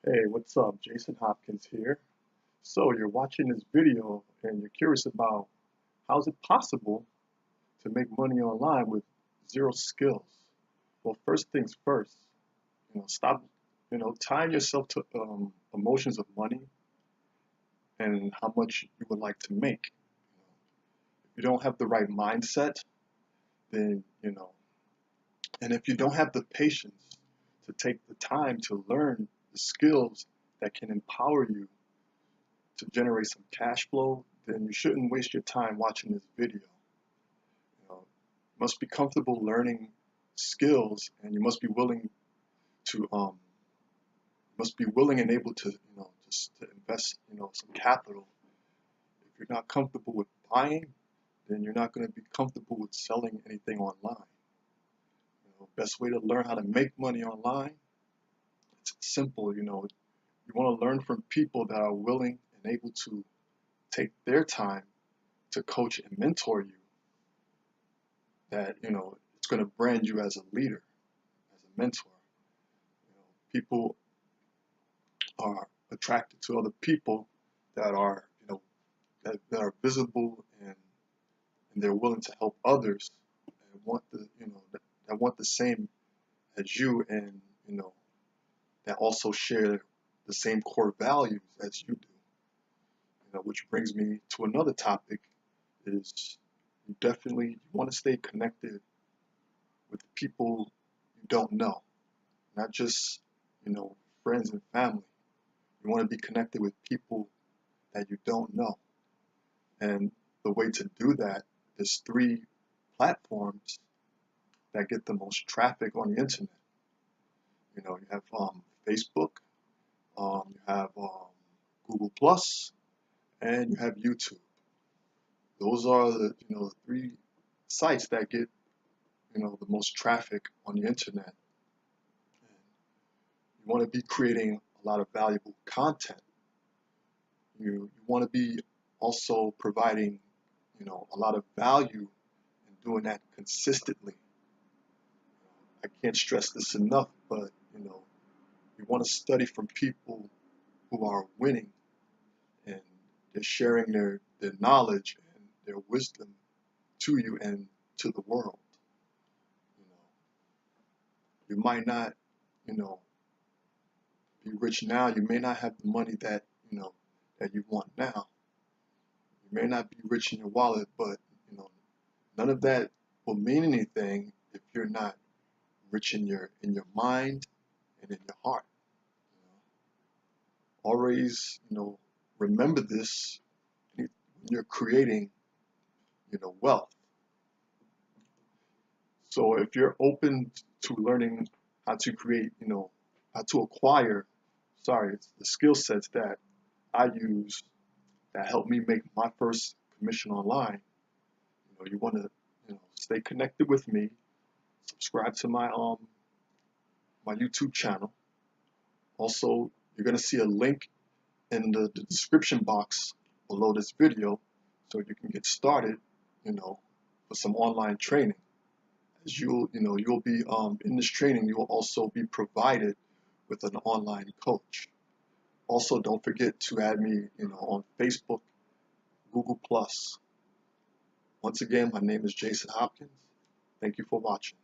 Hey, what's up? Jason Hopkins here. So you're watching this video and you're curious about how is it possible to make money online with zero skills? Well, first things first, stop, tying yourself to emotions of money and how much you would like to make. If you don't have the right mindset, then, and if you don't have the patience to take the time to learn the skills that can empower you to generate some cash flow, then you shouldn't waste your time watching this video. You must be comfortable learning skills, and you must be willing to and able to just to invest some capital. If you're not comfortable with buying, then you're not going to be comfortable with selling anything online. Best way to learn how to make money online, it's simple. You want to learn from people that are willing and able to take their time to coach and mentor you, that it's going to brand you as a leader, as a mentor. People are attracted to other people that are that are visible, and they're willing to help others, and want the that want the same as you, and that also share the same core values as you do. Which brings me to another topic: is you definitely want to stay connected with people you don't know, not just friends and family. You want to be connected with people that you don't know. And the way to do that is three platforms that get the most traffic on the internet. You have Facebook, you have Google Plus, and you have YouTube. Those are the three sites that get the most traffic on the internet. And you want to be creating a lot of valuable content. You want to be also providing a lot of value and doing that consistently. I can't stress this enough, but you want to study from people who are winning, and they're sharing their knowledge and their wisdom to you and to the world. You might not, be rich now. You may not have the money that that you want now. You may not be rich in your wallet, but none of that will mean anything if you're not rich in your mind and in your heart. Always, remember this when you're creating, wealth. So if you're open to learning how to create, how to acquire, it's the skill sets that I use that helped me make my first commission online. You want to, stay connected with me. Subscribe to my YouTube channel. Also, you're gonna see a link in the description box below this video, so you can get started, for some online training. As you'll be in this training, you will also be provided with an online coach. Also, don't forget to add me, on Facebook, Google Plus. Once again, my name is Jason Hopkins. Thank you for watching.